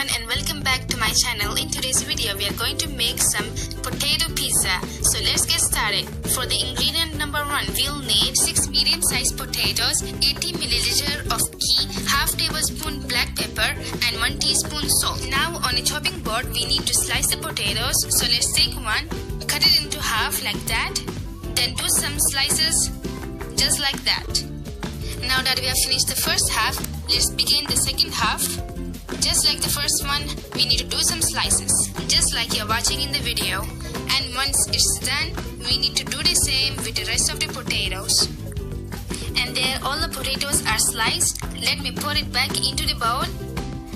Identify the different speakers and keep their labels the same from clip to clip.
Speaker 1: everyone and welcome back to my channel. In today's video we are going to make some potato pizza. So let's get started. For the ingredient number 1, we'll need 6 medium-sized potatoes, 80 ml of ghee, half tablespoon black pepper and 1 teaspoon salt. Now on a chopping board we need to slice the potatoes. So let's take one, cut it into half like that, then do some slices just like that. Now that we have finished the first half, let's begin the second half. Just like the first one, we need to do some slices, just like you're watching in the video. And once it's done, we need to do the same with the rest of the potatoes. And there all the potatoes are sliced. Let me pour it back into the bowl.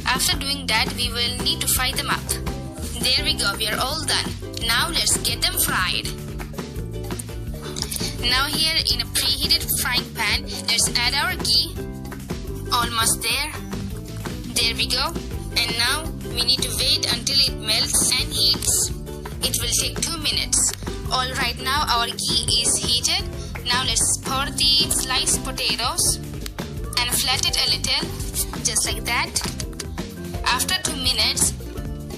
Speaker 1: After doing that, we will need to fry them up. There we go, we are all done. Now let's get them fried. Now here in a preheated frying pan, let's add our ghee. Almost there. There we go. And now we need to wait until it melts and heats. It will take 2 minutes. Alright, now our ghee is heated. Now let's pour the sliced potatoes and flat it a little, just like that. After 2 minutes,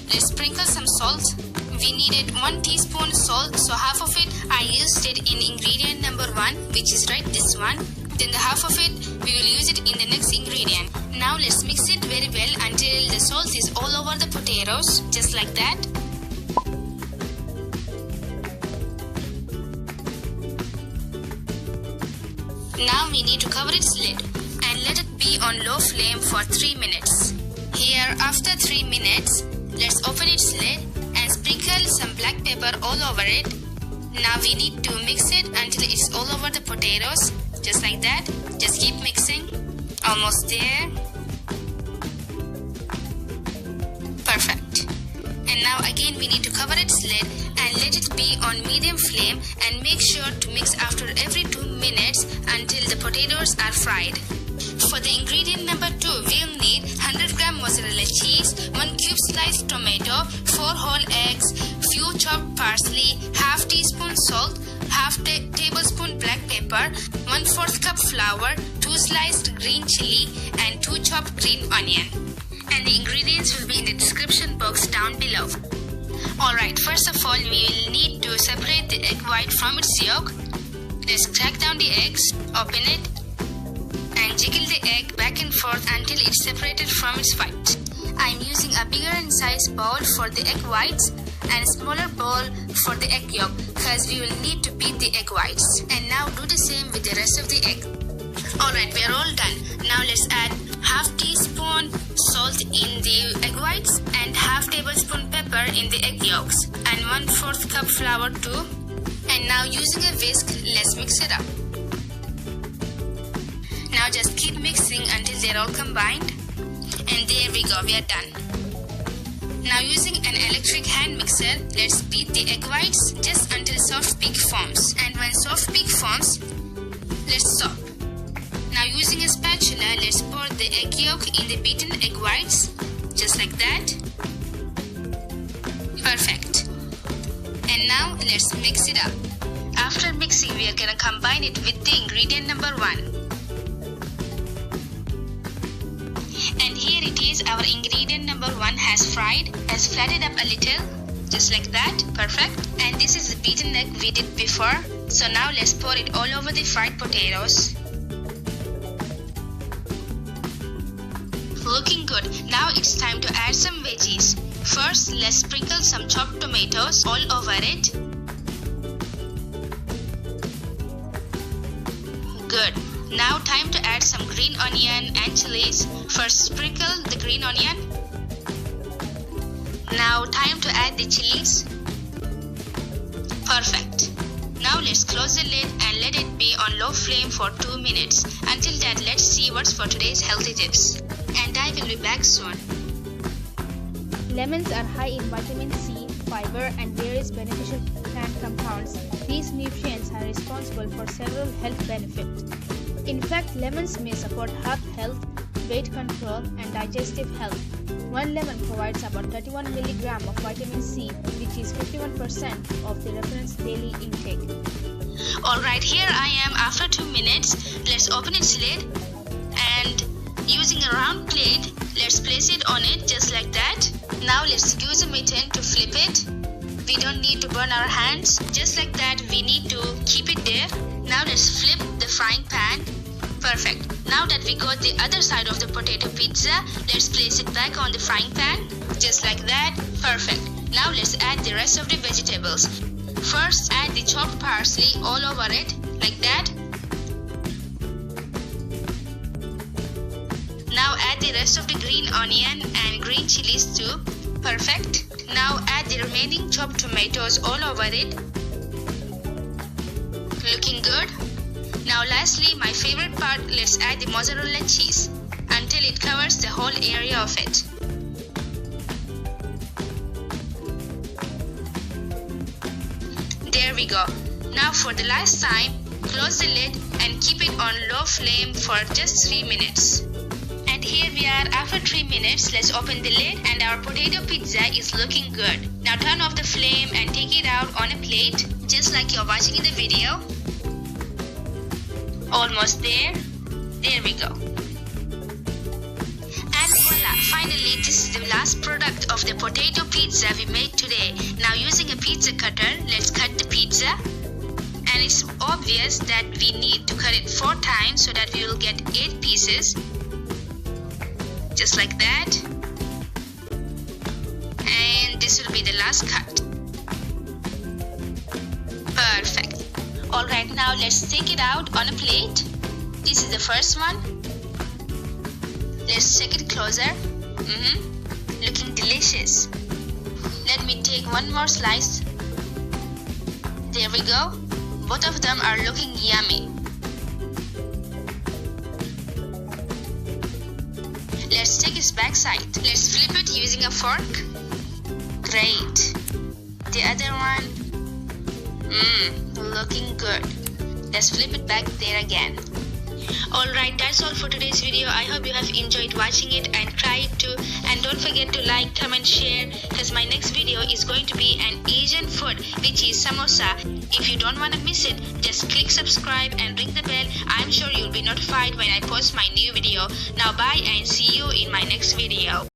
Speaker 1: let's sprinkle some salt. We needed 1 teaspoon salt, so half of it I used it in ingredient number 1, which is right this one. Then the half of it we will use it in the next ingredient. Now let's mix it very well until the salt is all over the potatoes, just like that. Now we need to cover its lid and let it be on low flame for 3 minutes. Here after 3 minutes, let's open its lid and sprinkle some black pepper all over it. Now we need to mix it until it's all over the potatoes, just like that. Just keep mixing. Almost there. Perfect. And now again we need to cover its lid and let it be on medium flame and make sure to mix after every 2 minutes until the potatoes are fried. For the ingredient number 2, we'll need 100 gram mozzarella cheese, 1 cube sliced tomato, 4 whole eggs, few chopped parsley, half teaspoon salt, half tablespoon black pepper, 1/4 cup flour, 2 sliced green chilli and 2 chopped green onion. And the ingredients will be in the description box down below. Alright, first of all we will need to separate the egg white from its yolk. Let's crack down the eggs, open it and jiggle the egg back and forth until it's separated from its white. I'm using a bigger in size bowl for the egg whites and a smaller bowl for the egg yolk because we will need to beat the egg whites. And now do the same with the rest of the egg. Alright, we are all done. Now let's add half teaspoon salt in the egg whites and half tablespoon pepper in the egg yolks and 1/4 cup flour too. And now using a whisk, let's mix it up. Now just keep mixing until they're all combined. And there we go, we are done. Now using an electric hand mixer, let's beat the egg whites just until soft peak forms. And when soft peak forms, let's stop. Now using a spatula, let's pour the egg yolk in the beaten egg whites, just like that. Perfect. And now let's mix it up. After mixing, we are gonna combine it with the ingredient number 1. And here it is, our ingredient number 1 has fried, has flattened up a little, just like that. Perfect. And this is the beaten egg we did before. So now let's pour it all over the fried potatoes. Looking good. Now it's time to add some veggies. First, let's sprinkle some chopped tomatoes all over it. Good. Now time to add some green onion and chilies. First sprinkle the green onion. Now time to add the chilies. Perfect. Now let's close the lid and let it be on low flame for 2 minutes. Until that, let's see what's for today's healthy tips. And I will be back soon.
Speaker 2: Lemons are high in vitamin C, fiber and various beneficial plant compounds. These nutrients are responsible for several health benefits. In fact, lemons may support heart health, weight control and digestive health. 1 lemon provides about 31 mg of vitamin C, which is 51% of the reference daily intake.
Speaker 1: Alright, here I am after 2 minutes. Let's open its lid and using a round plate, Let's place it on it just like that. Now let's use a mitten to flip it. We don't need to burn our hands. Just like that, we need to keep it there. Now let's flip the frying pan. Perfect. Now that we got the other side of the potato pizza, let's place it back on the frying pan. Just like that. Perfect. Now let's add the rest of the vegetables. First, add the chopped parsley all over it, like that. Now add the rest of the green onion and green chilies too. Perfect. Now add the remaining chopped tomatoes all over it. Looking good. Now lastly, my favorite part, let's add the mozzarella cheese until it covers the whole area of it. There we go. Now for the last time, close the lid and keep it on low flame for just 3 minutes. And here we are after 3 minutes. Let's open the lid and our potato pizza is looking good. Now turn off the flame and take it out on a plate, just like you're watching in the video. Almost there. There we go. And voila, finally this is the last product of the potato pizza we made today. Now using a pizza cutter, let's cut the pizza. And it's obvious that we need to cut it 4 times so that we will get 8 pieces. Just like that. And this will be the last cut. Perfect. Alright, now let's take it out on a plate. This is the first one. Let's check it closer. Looking delicious. Let me take one more slice. There we go. Both of them are looking yummy. Let's check its back side. Let's flip it using a fork. Great. The other one. Looking good. Let's flip it back there again. Alright, that's all for today's video. I hope you have enjoyed watching it and try it too. And don't forget to like, comment, share, because my next video is going to be an Asian food, which is samosa. If you don't want to miss it, just click subscribe and ring the bell. I'm sure you'll be notified when I post my new video. Now bye and see you in my next video.